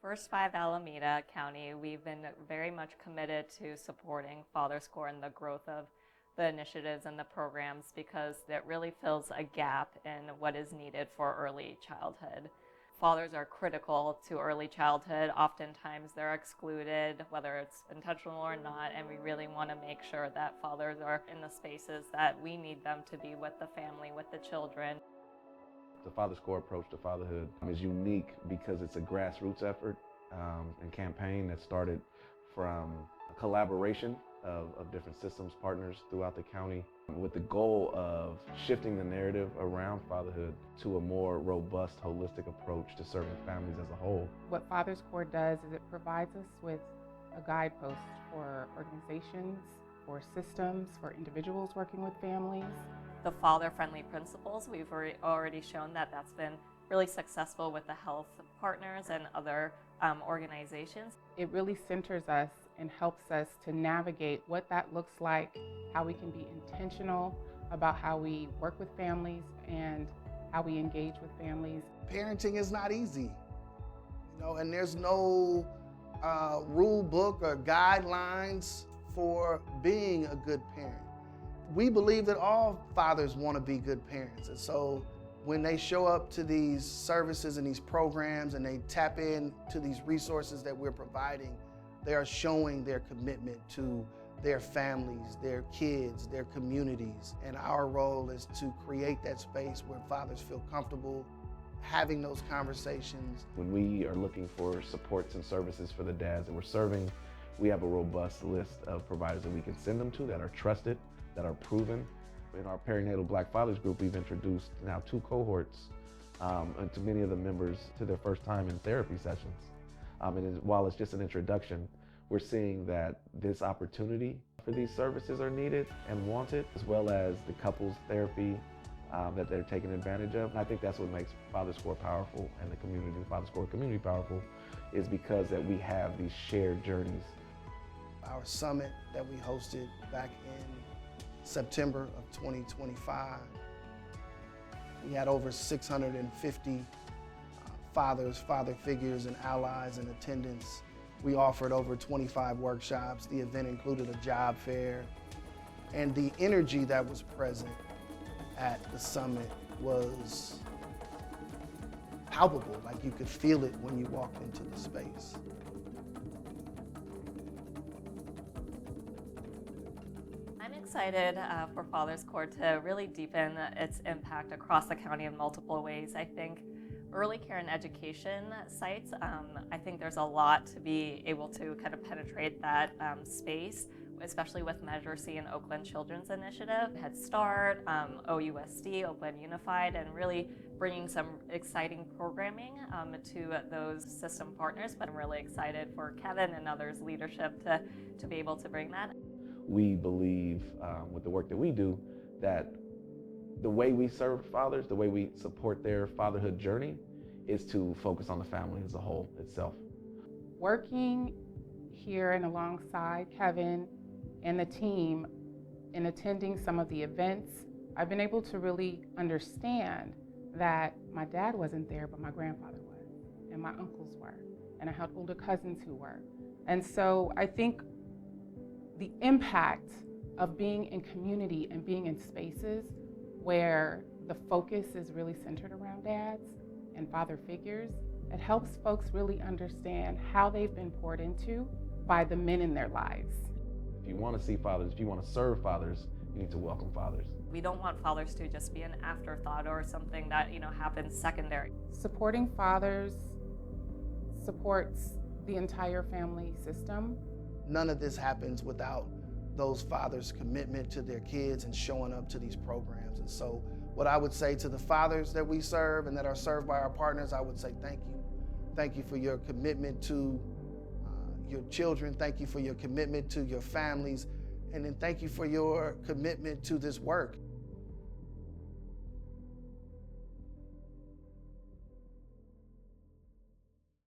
First Five Alameda County, we've been very much committed to supporting Fathers Corps and the growth of the initiatives and the programs because it really fills a gap in what is needed for early childhood. Fathers are critical to early childhood. Oftentimes they're excluded, whether it's intentional or not, and we really want to make sure that fathers are in the spaces that we need them to be with the family, with the children. The Fathers Corps approach to fatherhood is unique because it's a grassroots effort and campaign that started from a collaboration of different systems partners throughout the county with the goal of shifting the narrative around fatherhood to a more robust, holistic approach to serving families as a whole. What Fathers Corps does is it provides us with a guidepost for organizations, for systems, for individuals working with families. The father-friendly principles, we've already shown that that's been really successful with the health partners and other organizations. It really centers us and helps us to navigate what that looks like, how we can be intentional about how we work with families and how we engage with families. Parenting is not easy, and there's no rule book or guidelines for being a good parent. We believe that all fathers want to be good parents, and so when they show up to these services and these programs and they tap into these resources that we're providing, they are showing their commitment to their families, their kids, their communities. And our role is to create that space where fathers feel comfortable having those conversations. When we are looking for supports and services for the dads that we're serving, we have a robust list of providers that we can send them to that are trusted, that are proven. In our perinatal Black Fathers group, we've introduced now 2 cohorts and to many of the members to their first time in therapy sessions. And while it's just an introduction, we're seeing that this opportunity for these services are needed and wanted, as well as the couples therapy that they're taking advantage of. And I think that's what makes Fathers Corps powerful and the Fathers Corps community powerful, is because that we have these shared journeys. Our summit that we hosted back in September of 2025, we had over 650 fathers, father figures, and allies in attendance. We offered over 25 workshops. The event included a job fair, and the energy that was present at the summit was palpable, like you could feel it when you walked into the space. I'm excited for Fathers Corps to really deepen its impact across the county in multiple ways. I think early care and education sites, I think there's a lot to be able to kind of penetrate that space, especially with Measure C and Oakland Children's Initiative, Head Start, OUSD, Oakland Unified, and really bringing some exciting programming to those system partners. But I'm really excited for Kevin and others' leadership to be able to bring that. We believe with the work that we do that the way we serve fathers, the way we support their fatherhood journey, is to focus on the family as a whole itself. Working here and alongside Kevin and the team in attending some of the events, I've been able to really understand that my dad wasn't there, but my grandfather was, and my uncles were, and I had older cousins who were. And so I think the impact of being in community and being in spaces where the focus is really centered around dads and father figures, it helps folks really understand how they've been poured into by the men in their lives. If you want to see fathers, if you want to serve fathers, you need to welcome fathers. We don't want fathers to just be an afterthought or something that happens secondary. Supporting fathers supports the entire family system. None of this happens without those fathers' commitment to their kids and showing up to these programs. And so what I would say to the fathers that we serve and that are served by our partners, I would say thank you. Thank you for your commitment to your children. Thank you for your commitment to your families. And then thank you for your commitment to this work.